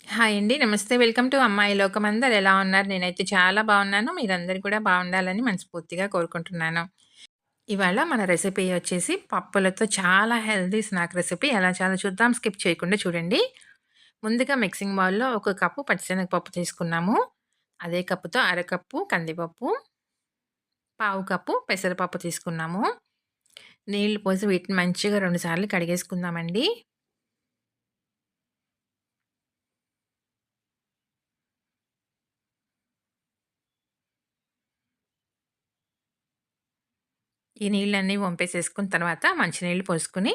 Hi అండి. నమస్తే. Welcome to అమ్మాయి లోకం. అందరూ ఎలా ఉన్నారు? నేనైతే చాలా బాగున్నాను. మీరందరూ కూడా బాగుండాలని మనస్ఫూర్తిగా కోరుకుంటున్నాను. ఇవాళ మన రెసిపీ వచ్చేసి పప్పులతో చాలా హెల్తీ స్నాక్ రెసిపీ. ఎలా చేయాలో చూద్దాం. స్కిప్ చేయకుండా చూడండి. ముందుగా మిక్సింగ్ బౌల్‌లో ఒక కప్పు పచ్చిశనగపప్పు తీసుకున్నాము. అదే కప్పుతో అరకప్పు కందిపప్పు, పావు కప్పు పెసరపప్పు తీసుకున్నాము. నీళ్లు పోసి వీటిని మంచిగా 2 సార్లు కడిగేసుకుందామండి. ఈ నీళ్ళన్నీ వంపేసేసుకున్న తర్వాత మంచినీళ్ళు పోసుకొని,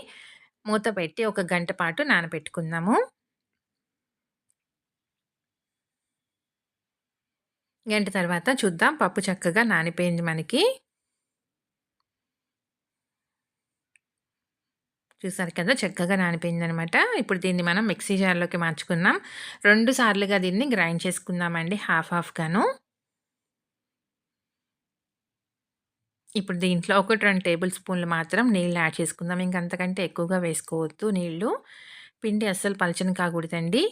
మూత పెట్టి ఒక గంట పాటు నానబెట్టుకుందాము. గంట తర్వాత చూద్దాం పప్పు చక్కగా నానిపోయింది మనకి. చూసారు కదా! చక్కగా నానిపోయిందనమాట. ఇప్పుడు దీన్ని మనం మిక్సీ జార్‌లోకి మార్చుకుందాం. 2 సార్లుగా దీన్ని గ్రైండ్ చేసుకుందామండి హాఫ్ హాఫ్‌గాను. ఇప్పుడు దీంట్లో ఒకటి 2 టేబుల్ స్పూన్లు మాత్రం నీళ్ళు యాడ్ చేసుకుందాం. ఇంక అంతకంటే ఎక్కువగా వేసుకోవద్దు నీళ్ళు. పిండి అస్సలు పలచన కాకూడదండి.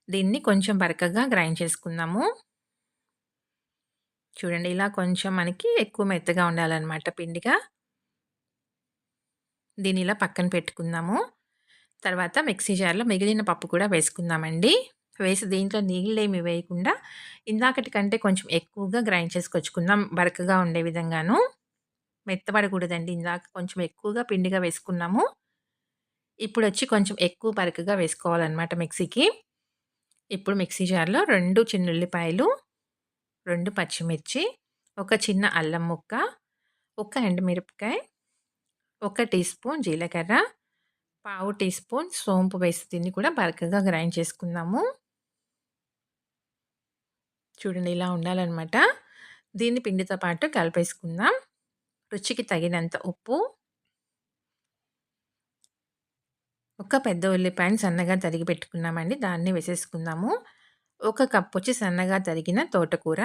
దీన్ని కొంచెం బరకగా గ్రైండ్ చేసుకుందాము. చూడండి ఇలా కొంచెం మనకి ఎక్కువ మెత్తగా ఉండాలనమాట పిండిగా. దీన్ని ఇలా పక్కన పెట్టుకుందాము. తర్వాత మిక్సీ జార్‌లో మిగిలిన పప్పు కూడా వేసుకుందామండి. వేసి దీంట్లో నీళ్ళేమి వేయకుండా ఇందాకటి కంటే కొంచెం ఎక్కువగా గ్రైండ్ చేసుకొచ్చుకుందాం బరకగా ఉండే విధంగాను. మెత్తబడకూడదండి. ఇందాక కొంచెం ఎక్కువగా పిండిగా వేసుకున్నాము. ఇప్పుడొచ్చి కొంచెం ఎక్కువ బరకగా వేసుకోవాలనమాట మిక్సీకి. ఇప్పుడు మిక్సీ జార్‌లో 2 చిన్నుల్లిపాయలు, 2 పచ్చిమిర్చి, ఒక చిన్న అల్లం ముక్క, ఒక ఎండుమిరపకాయ, ఒక టీ స్పూన్ జీలకర్ర, పావు టీ స్పూన్ సోంపు వేసి దీన్ని కూడా బరకగా గ్రైండ్ చేసుకుందాము. చూడండి ఇలా ఉండాలనమాట. దీన్ని పిండితో పాటు కలిపేసుకుందాం. రుచికి తగినంత ఉప్పు, ఒక పెద్ద ఉల్లిపాయని సన్నగా తరిగి పెట్టుకున్నామండి. దాన్ని వేసేసుకుందాము. ఒక కప్పొచ్చి సన్నగా తరిగిన తోటకూర,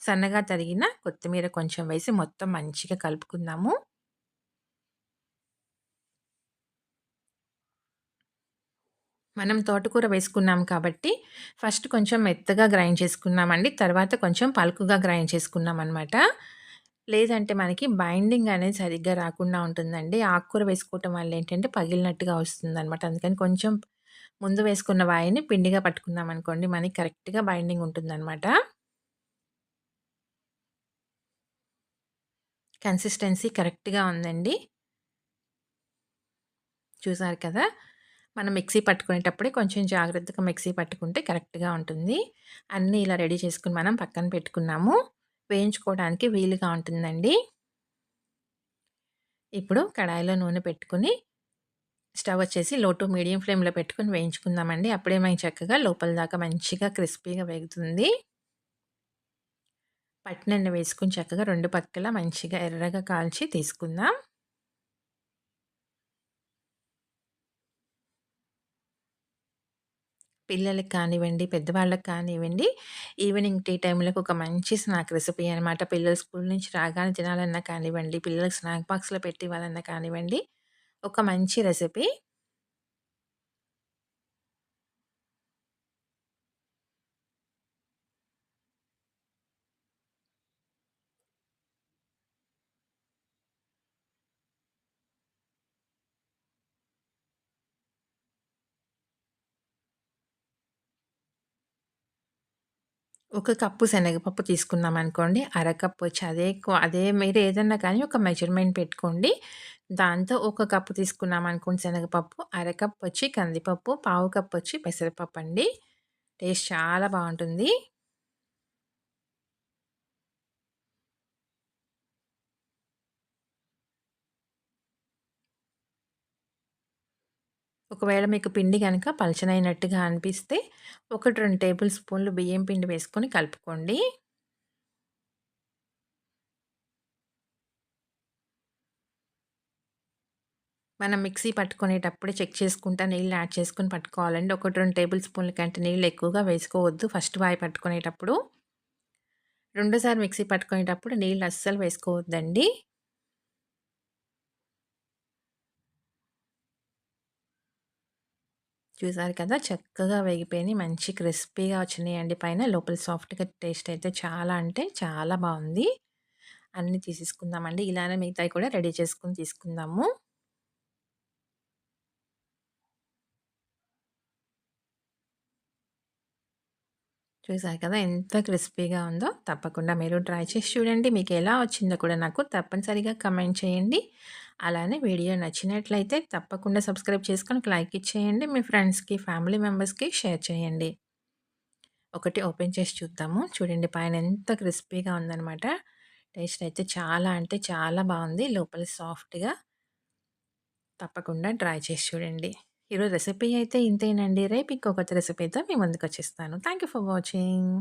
సన్నగా తరిగిన కొత్తిమీర కొంచెం వేసి మొత్తం మంచిగా కలుపుకుందాము. మనం తోటకూర వేసుకున్నాం కాబట్టి, ఫస్ట్ కొంచెం మెత్తగా గ్రైండ్ చేసుకున్నామండి. తర్వాత కొంచెం పలుకుగా గ్రైండ్ చేసుకున్నామనమాట. లేదంటే మనకి బైండింగ్ అనేది సరిగ్గా రాకుండా ఉంటుందండి. ఆకుకూర వేసుకోవటం వల్ల ఏంటంటే పగిలినట్టుగా వస్తుందనమాట. అందుకని కొంచెం ముందు వేసుకున్న వాయిని పిండిగా పట్టుకున్నామనుకోండి, మనకి కరెక్ట్‌గా బైండింగ్ ఉంటుందనమాట. కన్సిస్టెన్సీ కరెక్ట్‌గా ఉందండి. చూసారు కదా! మనం మిక్సీ పట్టుకునేటప్పుడే కొంచెం జాగ్రత్తగా మిక్సీ పట్టుకుంటే కరెక్ట్‌గా ఉంటుంది. అన్నీ ఇలా రెడీ చేసుకొని మనం పక్కన పెట్టుకున్నాము. వేయించుకోవడానికి వీలుగా ఉంటుందండి. ఇప్పుడు కడాయిలో నూనె పెట్టుకొని, స్టవ్ వచ్చేసి లో టు మీడియం ఫ్లేమ్‌లో పెట్టుకొని వేయించుకుందామండి. అప్పుడే మనకి చక్కగా లోపల దాకా మంచిగా క్రిస్పీగా వేగుతుంది. పట్టినెన్న వేసుకొని చక్కగా 2 పక్కల మంచిగా ఎర్రగా కాల్చి తీసుకుందాం. పిల్లలకి కానివ్వండి, పెద్దవాళ్ళకి కానివ్వండి, ఈవినింగ్ టీ టైమ్‌లోకి ఒక మంచి స్నాక్ రెసిపీ అనమాట. పిల్లలు స్కూల్ నుంచి రాగానే తినాలన్నా కానివ్వండి, పిల్లలకి స్నాక్ బాక్స్‌లో పెట్టి ఇవ్వాలన్నా కానివ్వండి, ఒక మంచి రెసిపీ. ఒక కప్పు శనగపప్పు తీసుకున్నామనుకోండి, అరకప్పు వచ్చి అదే మీరు ఏదన్నా కానీ ఒక మెజర్‌మెంట్ పెట్టుకోండి. దాంతో ఒక కప్పు తీసుకున్నామనుకోండి శనగపప్పు, అరకప్పు వచ్చి కందిపప్పు, పావు కప్పు వచ్చి పెసరపప్పండి. టేస్ట్ చాలా బావుంటుంది. ఒకవేళ మీకు పిండి గనక పలచనైనట్టుగా అనిపిస్తే, 1, 2 టేబుల్ స్పూన్లు బియ్యం పిండి వేసుకొని కలుపుకోండి. మనం మిక్సీ పట్టుకునేటప్పుడే చెక్ చేసుకుంటా నీళ్ళు యాడ్ చేసుకొని పట్టుకోవాలండి. 1, 2 టేబుల్ స్పూన్ల కంటే నీళ్ళు ఎక్కువగా వేసుకోవద్దు ఫస్ట్ వాయి పట్టుకునేటప్పుడు. రెండోసారి మిక్సీ పట్టుకునేటప్పుడు నీళ్ళు అస్సలు వేసుకోవద్దండి. చూసారు కదా! చక్కగా వేగిపోయినియి. మంచి క్రిస్పీగా వచ్చినియండి పైన. లోపల సాఫ్ట్‌గా టేస్ట్ అయితే చాలా అంటే చాలా బావుంది. అన్నీ తీసేసుకుందామండి. ఇలానే మిగతాయి కూడా రెడీ చేసుకొని తీసుకుందాము. చూసారు కదా! ఎంత క్రిస్పీగా ఉందో. తప్పకుండా మీరు ట్రై చేసి చూడండి. మీకెలా వచ్చిందో కూడా నాకు తప్పనిసరిగా కమెంట్ చేయండి. అలానే వీడియో నచ్చినట్లయితే తప్పకుండా సబ్స్క్రైబ్ చేసుకొని ఒక లైక్ ఇచ్చేయండి. మీ ఫ్రెండ్స్‌కి, ఫ్యామిలీ మెంబర్స్‌కి షేర్ చేయండి. ఒకటి ఓపెన్ చేసి చూద్దాము. చూడండి పైన ఎంత క్రిస్పీగా ఉందనమాట. టేస్ట్ అయితే చాలా అంటే చాలా బావుంది. లోపల సాఫ్ట్‌గా తప్పకుండా ట్రై చేసి చూడండి. ఈరోజు రెసిపీ అయితే ఇంతేనండి. రేపు ఇంకో కొత్త రెసిపీతో మీ ముందుకొచ్చేస్తాను. Thank you for watching.